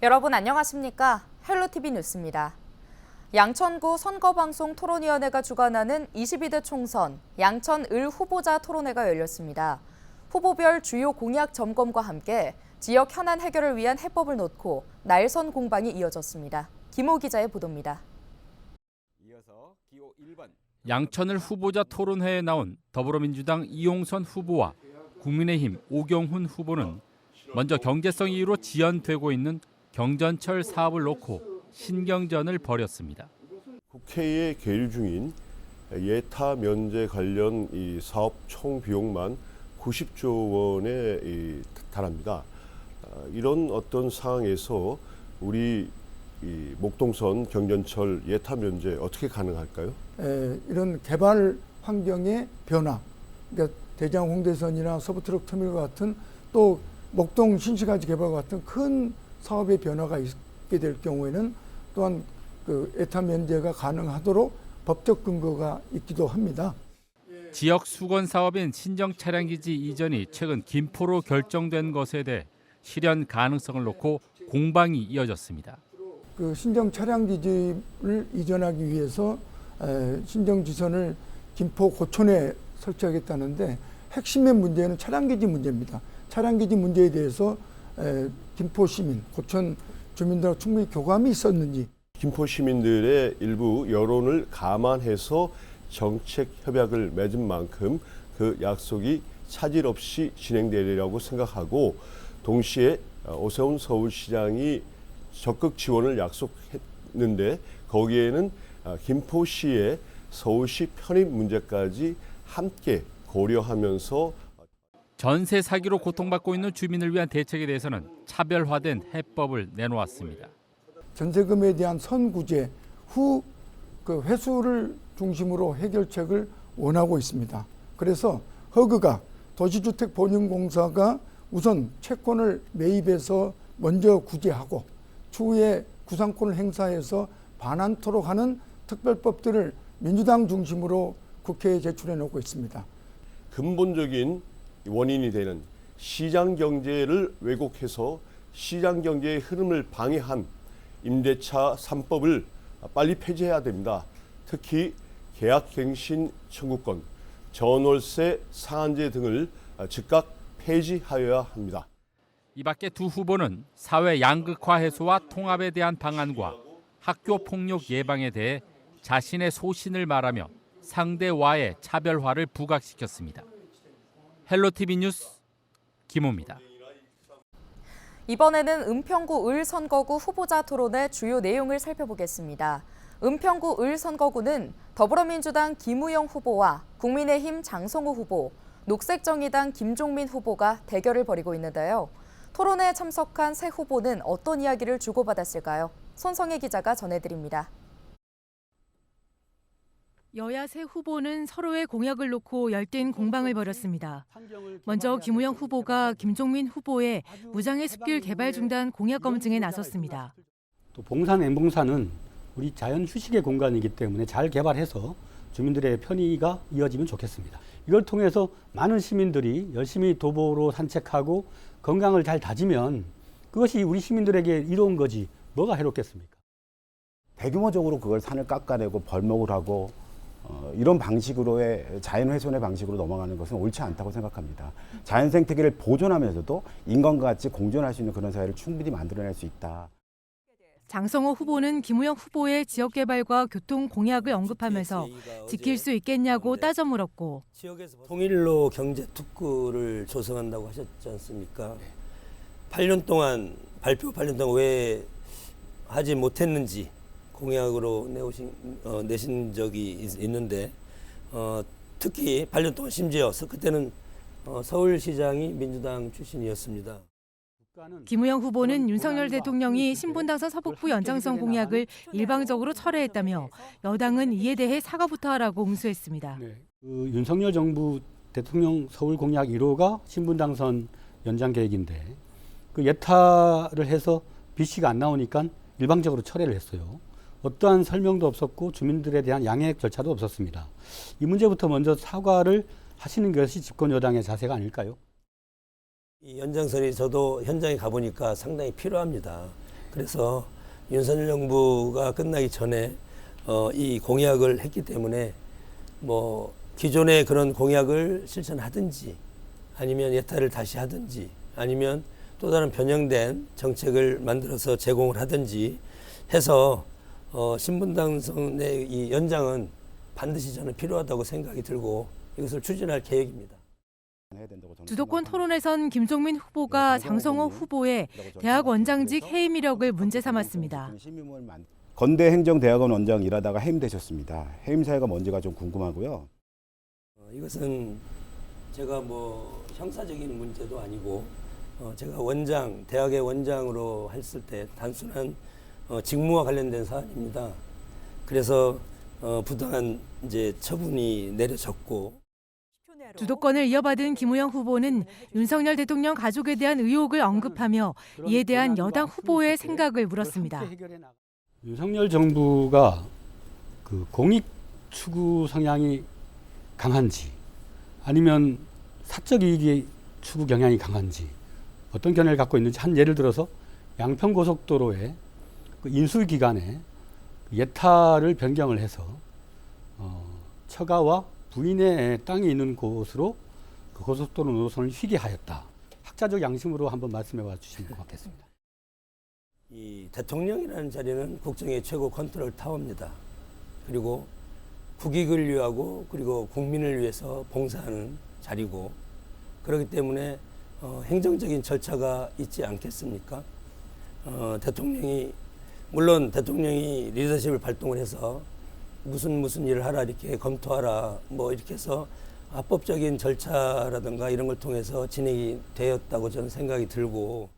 여러분 안녕하십니까? 헬로티비 뉴스입니다. 양천구 선거방송 토론위원회가 주관하는 22대 총선 양천을 후보자 토론회가 열렸습니다. 후보별 주요 공약 점검과 함께 지역 현안 해결을 위한 해법을 놓고 날선 공방이 이어졌습니다. 김호 기자의 보도입니다. 양천을 후보자 토론회에 나온 더불어민주당 이용선 후보와 국민의힘 오경훈 후보는 먼저 경제성 이유로 지연되고 있는 경전철 사업을 놓고 신경전을 벌였습니다. 국회에 계류 중인 예타 면제 관련 이 사업 총 비용만 90조 원에 달합니다. 이런 어떤 상황에서 우리 이 목동선 경전철 예타 면제 어떻게 가능할까요? 이런 개발 환경의 변화, 그러니까 대장 홍대선이나 서부트럭 터미널 같은 또 목동 신시가지 개발 같은 큰 사업의 변화가 있게 될 경우에는 또한 그 예타 면제가 가능하도록 법적 근거가 있기도 합니다. 지역 수건 사업인 신정 차량기지 이전이 최근 김포로 결정된 것에 대해 실현 가능성을 놓고 공방이 이어졌습니다. 그 신정 차량기지를 이전하기 위해서 신정지선을 김포 고촌에 설치하겠다는데 핵심의 문제는 차량기지 문제입니다. 차량기지 문제에 대해서 김포 시민, 고촌 주민들과 충분히 교감이 있었는지. 김포 시민들의 일부 여론을 감안해서 정책 협약을 맺은 만큼 그 약속이 차질 없이 진행되리라고 생각하고 동시에 오세훈 서울시장이 적극 지원을 약속했는데 거기에는 김포시의 서울시 편입 문제까지 함께 고려하면서 전세 사기로 고통받고 있는 주민을 위한 대책에 대해서는 차별화된 해법을 내놓았습니다. 전세금에 대한 선구제 후 그 회수를 중심으로 해결책을 원하고 있습니다. 그래서 허그가 도시주택보증공사가 우선 채권을 매입해서 먼저 구제하고 추후에 구상권을 행사해서 반환토록 하는 특별법들을 민주당 중심으로 국회에 제출해 놓고 있습니다. 근본적인 원인이 되는 시장 경제를 왜곡해서 시장 경제의 흐름을 방해한 임대차 3법을 빨리 폐지해야 됩니다. 특히 계약갱신 청구권, 전월세 상한제 등을 즉각 폐지하여야 합니다. 이 밖에 두 후보는 사회 양극화 해소와 통합에 대한 방안과 학교 폭력 예방에 대해 자신의 소신을 말하며 상대와의 차별화를 부각시켰습니다. 헬로티비 뉴스 김호입니다. 이번에는 은평구 을 선거구 후보자 토론의 주요 내용을 살펴보겠습니다. 은평구 을 선거구는 더불어민주당 김우영 후보와 국민의힘 장성호 후보, 녹색정의당 김종민 후보가 대결을 벌이고 있는데요. 토론에 참석한 세 후보는 어떤 이야기를 주고받았을까요? 손성혜 기자가 전해드립니다. 여야 세 후보는 서로의 공약을 놓고 열띤 공방을 벌였습니다. 먼저 김우영 후보가 김종민 후보의 무장의 숲길 개발 중단 공약 검증에 나섰습니다. 또 봉산 엠봉산은 우리 자연 휴식의 공간이기 때문에 잘 개발해서 주민들의 편의가 이어지면 좋겠습니다. 이걸 통해서 많은 시민들이 열심히 도보로 산책하고 건강을 잘 다지면 그것이 우리 시민들에게 이로운 거지 뭐가 해롭겠습니까? 대규모적으로 그걸 산을 깎아내고 벌목을 하고 이런 방식으로의 자연훼손의 방식으로 넘어가는 것은 옳지 않다고 생각합니다. 자연 생태계를 보존하면서도 인간과 같이 공존할 수 있는 그런 사회를 충분히 만들어낼 수 있다. 장성호 후보는 김우영 후보의 지역개발과 교통 공약을 언급하면서 지킬 수 있겠냐고 따져 물었고 통일로 경제특구를 조성한다고 하셨지 않습니까? 8년 동안 발표 8년 동안 왜 하지 못했는지 공약으로 내신 적이 있는데 특히 8년 동안 심지어 그때는 서울시장이 민주당 출신이었습니다. 김우영 후보는 윤석열 대통령이 신분당선 서북부 연장선 공약을 일방적으로 철회했다며 여당은 이에 대해 사과부터 하라고 응수했습니다. 윤석열 정부 대통령 서울 공약 1호가 신분당선 연장 계획인데 그 예타를 해서 BC가 안 나오니까 일방적으로 철회를 했어요. 어떠한 설명도 없었고 주민들에 대한 양해 절차도 없었습니다. 이 문제부터 먼저 사과를 하시는 것이 집권 여당의 자세가 아닐까요? 이 연장선이 저도 현장에 가보니까 상당히 필요합니다. 그래서 윤석열 정부가 끝나기 전에 이 공약을 했기 때문에 뭐 기존의 그런 공약을 실천하든지 아니면 예타를 다시 하든지 아니면 또 다른 변형된 정책을 만들어서 제공을 하든지 해서 신분당선의 이 연장은 반드시 저는 필요하다고 생각이 들고 이것을 추진할 계획입니다. 주도권 토론에선 김종민 후보가 장성호 후보의 대학 원장직 해임 이력을 문제 삼았습니다. 건대 행정대학원 원장 일하다가 해임되셨습니다. 해임 사유가 뭔지가 좀 궁금하고요. 이것은 제가 뭐 형사적인 문제도 아니고 제가 대학의 원장으로 했을 때 단순한 직무와 관련된 사안입니다. 그래서 부당한 이제 처분이 내려졌고. 주도권을 이어받은 김우영 후보는 윤석열 대통령 가족에 대한 의혹을 언급하며 이에 대한 여당 후보의 생각을 물었습니다. 윤석열 정부가 그 공익 추구 성향이 강한지 아니면 사적 이익의 추구 경향이 강한지 어떤 견해를 갖고 있는지 한 예를 들어서 양평고속도로의 그 인수 기간에 예타를 변경을 해서 처가와 부인의 땅이 있는 곳으로 그 고속도로 노선을 휘게하였다. 학자적 양심으로 한번 말씀해 봐 주시면 고맙겠습니다. 이 대통령이라는 자리는 국정의 최고 컨트롤 타워입니다. 그리고 국익을 위하고 그리고 국민을 위해서 봉사하는 자리고 그렇기 때문에 행정적인 절차가 있지 않겠습니까? 물론 대통령이 리더십을 발동을 해서 무슨 일을 하라 이렇게 검토하라 뭐 이렇게 해서 합법적인 절차라든가 이런 걸 통해서 진행이 되었다고 저는 생각이 들고.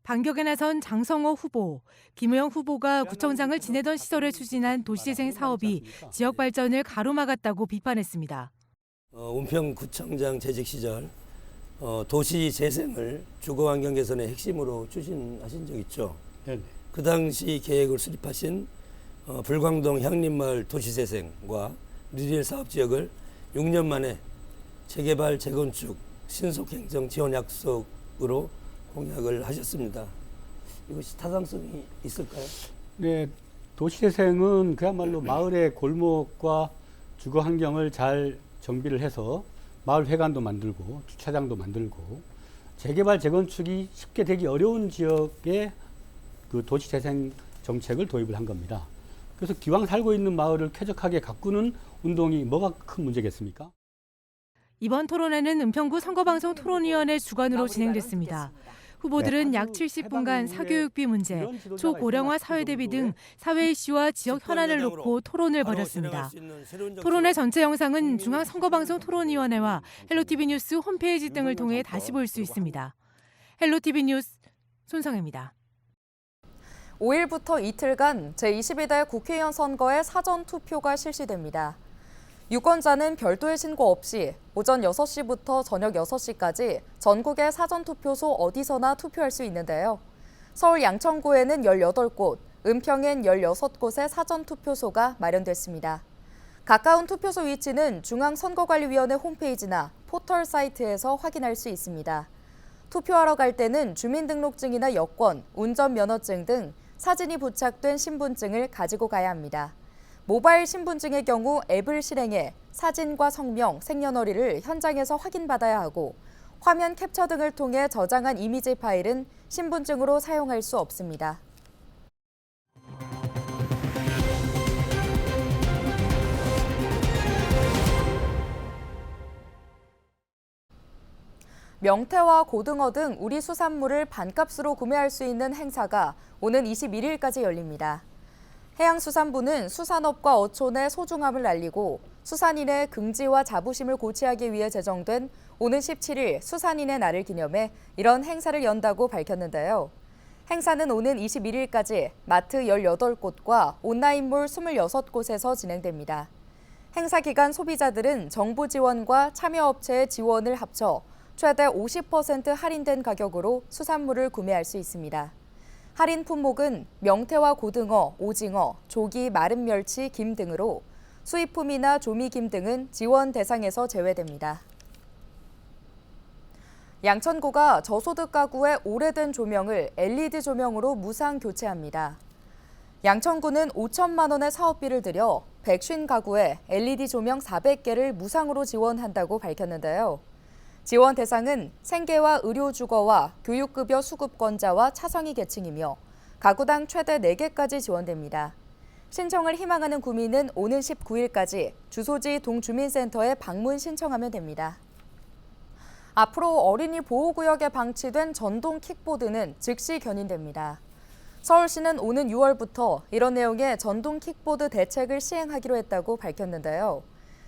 반격에 나선 장성호 후보, 김우영 후보가 구청장을 지내던 시절에 추진한 도시재생 사업이 지역 발전을 가로막았다고 비판했습니다. 은평구청장 재직 시절 도시재생을 주거환경 개선의 핵심으로 추진하신 적 있죠. 네. 그 당시 계획을 수립하신 불광동 향림마을 도시재생과 뉴딜 사업지역을 6년 만에 재개발, 재건축, 신속행정 지원 약속으로 공약을 하셨습니다. 이것이 타당성이 있을까요? 네, 도시재생은 그야말로 마을의 골목과 주거 환경을 잘 정비를 해서 마을 회관도 만들고 주차장도 만들고 재개발, 재건축이 쉽게 되기 어려운 지역에 그 도시재생 정책을 도입을 한 겁니다. 그래서 기왕 살고 있는 마을을 쾌적하게 가꾸는 운동이 뭐가 큰 문제겠습니까? 이번 토론회는 은평구 선거방송 토론위원회 주관으로 진행됐습니다. 후보들은 약 70분간 사교육비 문제, 초고령화 사회 대비 등 사회 이슈와 지역 현안을 놓고 토론을 벌였습니다. 토론회 전체 영상은 중앙선거방송 토론위원회와 헬로티비 뉴스 홈페이지 등을 통해 다시 볼 수 있습니다. 헬로티비 뉴스 손성혜입니다. 5일부터 이틀간 제22대 국회의원 선거의 사전투표가 실시됩니다. 유권자는 별도의 신고 없이 오전 6시부터 저녁 6시까지 전국의 사전투표소 어디서나 투표할 수 있는데요. 서울 양천구에는 18곳, 은평엔 16곳의 사전투표소가 마련됐습니다. 가까운 투표소 위치는 중앙선거관리위원회 홈페이지나 포털 사이트에서 확인할 수 있습니다. 투표하러 갈 때는 주민등록증이나 여권, 운전면허증 등 사진이 부착된 신분증을 가지고 가야 합니다. 모바일 신분증의 경우 앱을 실행해 사진과 성명, 생년월일을 현장에서 확인받아야 하고 화면 캡처 등을 통해 저장한 이미지 파일은 신분증으로 사용할 수 없습니다. 명태와 고등어 등 우리 수산물을 반값으로 구매할 수 있는 행사가 오는 21일까지 열립니다. 해양수산부는 수산업과 어촌의 소중함을 알리고 수산인의 긍지와 자부심을 고취하기 위해 제정된 오는 17일 수산인의 날을 기념해 이런 행사를 연다고 밝혔는데요. 행사는 오는 21일까지 마트 18곳과 온라인몰 26곳에서 진행됩니다. 행사 기간 소비자들은 정부 지원과 참여업체의 지원을 합쳐 최대 50% 할인된 가격으로 수산물을 구매할 수 있습니다. 할인 품목은 명태와 고등어, 오징어, 조기, 마른 멸치, 김 등으로 수입품이나 조미김 등은 지원 대상에서 제외됩니다. 양천구가 저소득 가구의 오래된 조명을 LED 조명으로 무상 교체합니다. 양천구는 5천만 원의 사업비를 들여 150가구에 LED 조명 400개를 무상으로 지원한다고 밝혔는데요. 지원 대상은 생계와 의료주거와 교육급여 수급권자와 차상위 계층이며 가구당 최대 4개까지 지원됩니다. 신청을 희망하는 구민은 오는 19일까지 주소지 동주민센터에 방문 신청하면 됩니다. 앞으로 어린이 보호구역에 방치된 전동 킥보드는 즉시 견인됩니다. 서울시는 오는 6월부터 이런 내용의 전동 킥보드 대책을 시행하기로 했다고 밝혔는데요.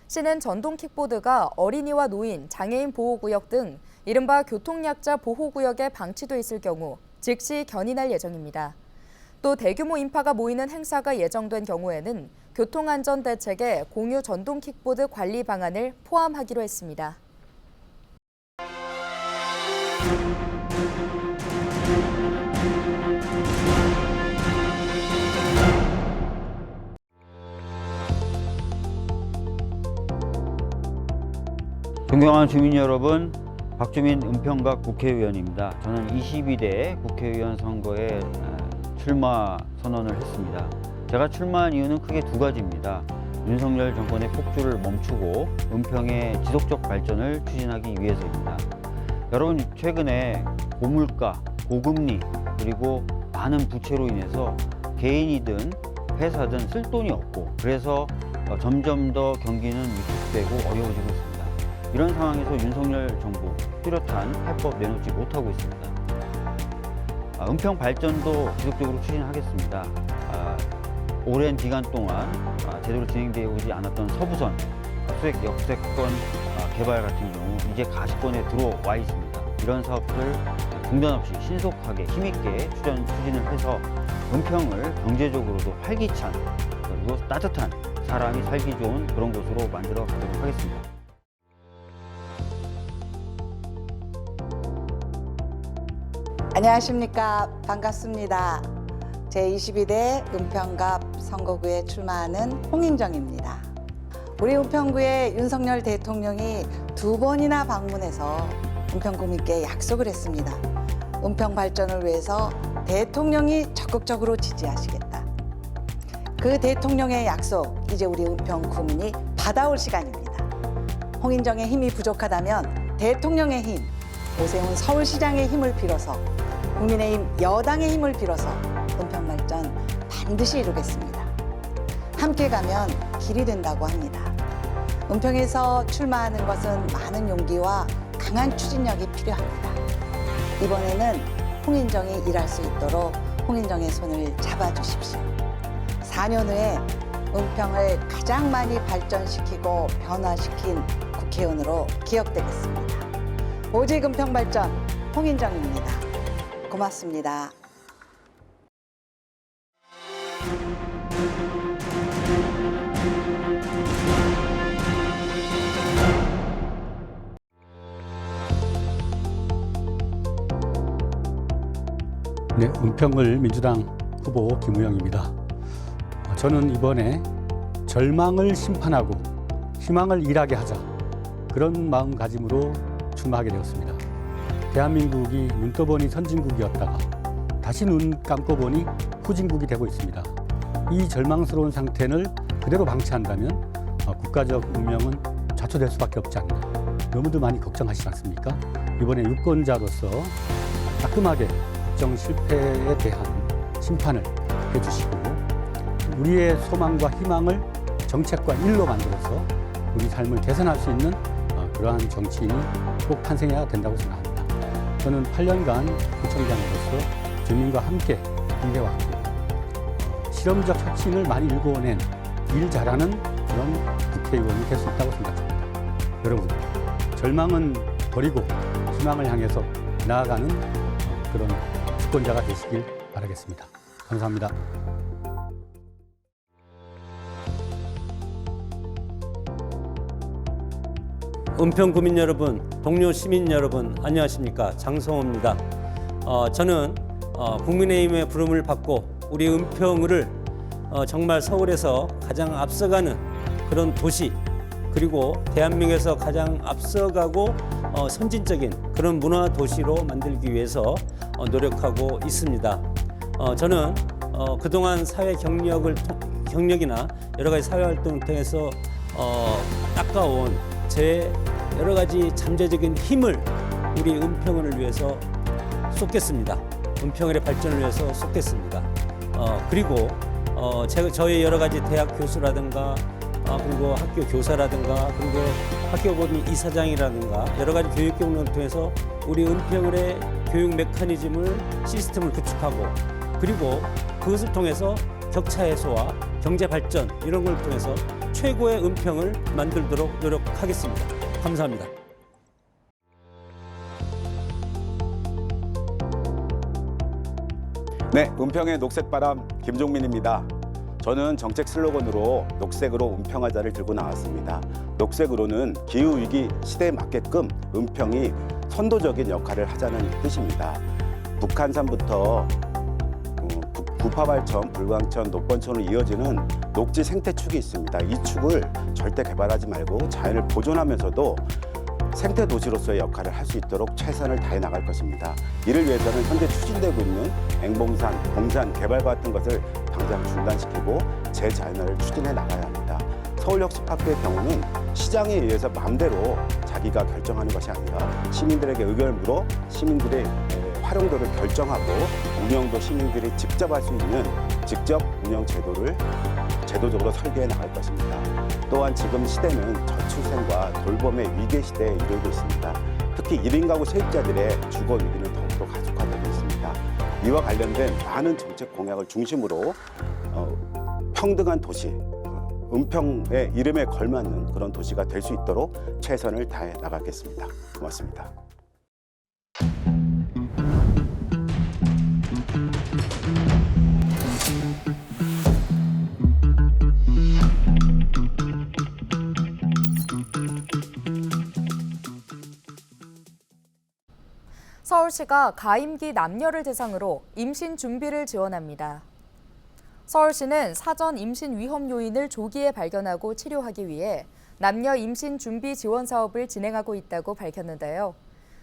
시는 전동 킥보드가 어린이와 노인, 장애인 보호구역 등 이른바 교통약자 보호구역에 방치돼 있을 경우 즉시 견인할 예정입니다. 또 대규모 인파가 모이는 행사가 예정된 경우에는 교통안전대책에 공유 전동 킥보드 관리 방안을 포함하기로 했습니다. 존경하는 주민 여러분, 박주민 은평갑 국회의원입니다. 저는 22대 국회의원 선거에 출마 선언을 했습니다. 제가 출마한 이유는 크게 두 가지입니다. 윤석열 정권의 폭주를 멈추고 은평의 지속적 발전을 추진하기 위해서입니다. 여러분, 최근에 고물가, 고금리, 그리고 많은 부채로 인해서 개인이든 회사든 쓸 돈이 없고, 그래서 점점 더 경기는 위축되고 어려워지고 있습니다. 이런 상황에서 윤석열 정부 뚜렷한 해법 내놓지 못하고 있습니다. 은평 발전도 지속적으로 추진하겠습니다. 오랜 기간 동안 제대로 진행되어 오지 않았던 서부선, 수색, 역세권 개발 같은 경우 이제 가시권에 들어와 있습니다. 이런 사업들 중단 없이 신속하게 힘있게 추진을 해서 은평을 경제적으로도 활기찬 그리고 따뜻한 사람이 살기 좋은 그런 곳으로 만들어 가도록 하겠습니다. 안녕하십니까. 반갑습니다. 제22대 은평갑 선거구에 출마하는 홍인정입니다. 우리 은평구에 윤석열 대통령이 2번이나 방문해서 은평구민께 약속을 했습니다. 은평 발전을 위해서 대통령이 적극적으로 지지하시겠다. 그 대통령의 약속, 이제 우리 은평 구민이 받아올 시간입니다. 홍인정의 힘이 부족하다면 대통령의 힘, 오세훈 서울시장의 힘을 빌어서, 국민의힘 여당의 힘을 빌어서 은평 발전 반드시 이루겠습니다. 함께 가면 길이 된다고 합니다. 은평에서 출마하는 것은 많은 용기와 강한 추진력이 필요합니다. 이번에는 홍인정이 일할 수 있도록 홍인정의 손을 잡아주십시오. 4년 후에 은평을 가장 많이 발전시키고 변화시킨 국회의원으로 기억되겠습니다. 오직 은평 발전 홍인정입니다. 고맙습니다. 네, 은평을 민주당 후보 김우영입니다. 저는 이번에 절망을 심판하고 희망을 일하게 하자, 그런 마음가짐으로 출마하게 되었습니다. 대한민국이 눈 떠보니 선진국이었다가 다시 눈 감고 보니 후진국이 되고 있습니다. 이 절망스러운 상태를 그대로 방치한다면 국가적 운명은 좌초될 수밖에 없지 않나, 너무도 많이 걱정하시지 않습니까? 이번에 유권자로서 따끔하게 국정 실패에 대한 심판을 해주시고, 우리의 소망과 희망을 정책과 일로 만들어서 우리 삶을 개선할 수 있는 그러한 정치인이 꼭 탄생해야 된다고 생각합니다. 저는 8년간 구청장으로서 주민과 함께 일해왔고, 실험적 혁신을 많이 일궈낸 일 잘하는 그런 국회의원이 될 수 있다고 생각합니다. 여러분, 절망은 버리고 희망을 향해서 나아가는 그런 주권자가 되시길 바라겠습니다. 감사합니다. 은평 구민 여러분, 동료 시민 여러분, 안녕하십니까. 장성호입니다. 저는 국민의힘의 부름을 받고 우리 은평을 정말 서울에서 가장 앞서가는 그런 도시, 그리고 대한민국에서 가장 앞서가고 선진적인 그런 문화 도시로 만들기 위해서 노력하고 있습니다. 저는 그동안 사회 경력이나 여러 가지 사회 활동을 통해서 닦아온 제 여러 가지 잠재적인 힘을 우리 은평을 위해서 쏟겠습니다. 은평을의 발전을 위해서 쏟겠습니다. 그리고 저희 여러 가지 대학 교수라든가 그리고 학교 교사라든가 그리고 학교법인 이사장이라든가 여러 가지 교육 경로를 통해서 우리 은평을의 교육 메커니즘을 시스템을 구축하고 그리고 그것을 통해서 격차 해소와 경제 발전 이런 걸 통해서 최고의 은평을 만들도록 노력하겠습니다. 감사합니다. 네, 은평의 녹색바람 김종민입니다. 저는 정책 슬로건으로 녹색으로 은평하자를 들고 나왔습니다. 녹색으로는 기후위기 시대에 맞게끔 은평이 선도적인 역할을 하자는 뜻입니다. 북한산부터 부파발천, 불광천, 녹번천으로 이어지는 녹지 생태축이 있습니다. 이 축을 절대 개발하지 말고 자연을 보존하면서도 생태 도시로서의 역할을 할 수 있도록 최선을 다해 나갈 것입니다. 이를 위해서는 현재 추진되고 있는 앵봉산, 봉산 개발과 같은 것을 당장 중단시키고 재자연화를 추진해 나가야 합니다. 서울혁신파크의 경우는 시장에 의해서 마음대로 자기가 결정하는 것이 아니라 시민들에게 의견을 물어 시민들의 활용도를 결정하고 운영도 시민들이 직접 할 수 있는 직접 운영 제도를 제도적으로 설계해 나갈 것입니다. 또한 지금 시대는 저출생과 돌봄의 위기 시대에 이르고 있습니다. 특히 1인 가구 세입자들의 주거 위기는 더욱더 가속화되고 있습니다. 이와 관련된 많은 정책 공약을 중심으로 평등한 도시, 은평의 이름에 걸맞는 그런 도시가 될 수 있도록 최선을 다해 나가겠습니다. 고맙습니다. 서울시가 가임기 남녀를 대상으로 임신 준비를 지원합니다. 서울시는 사전 임신 위험 요인을 조기에 발견하고 치료하기 위해 남녀 임신 준비 지원 사업을 진행하고 있다고 밝혔는데요.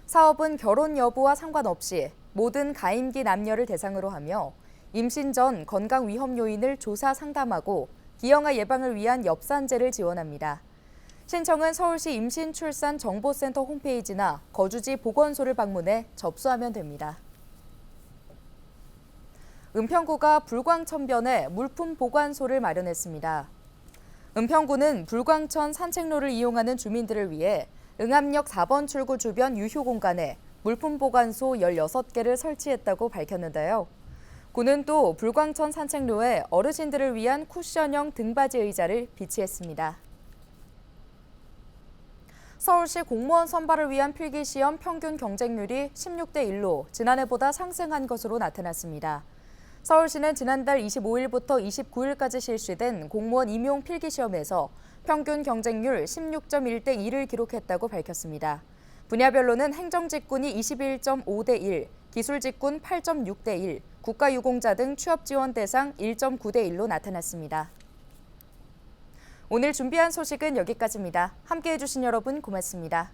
사업은 결혼 여부와 상관없이 모든 가임기 남녀를 대상으로 하며 임신 전 건강 위험 요인을 조사 상담하고 기형아 예방을 위한 엽산제를 지원합니다. 신청은 서울시 임신출산정보센터 홈페이지나 거주지 보건소를 방문해 접수하면 됩니다. 은평구가 불광천변에 물품 보관소를 마련했습니다. 은평구는 불광천 산책로를 이용하는 주민들을 위해 응암역 4번 출구 주변 유휴 공간에 물품 보관소 16개를 설치했다고 밝혔는데요. 구는 또 불광천 산책로에 어르신들을 위한 쿠션형 등받이 의자를 비치했습니다. 서울시 공무원 선발을 위한 필기시험 평균 경쟁률이 16대 1로 지난해보다 상승한 것으로 나타났습니다. 서울시는 지난달 25일부터 29일까지 실시된 공무원 임용 필기시험에서 평균 경쟁률 16.1대 1을 기록했다고 밝혔습니다. 분야별로는 행정직군이 21.5대 1, 기술직군 8.6대 1, 국가유공자 등 취업지원 대상 1.9대 1로 나타났습니다. 오늘 준비한 소식은 여기까지입니다. 함께해 주신 여러분 고맙습니다.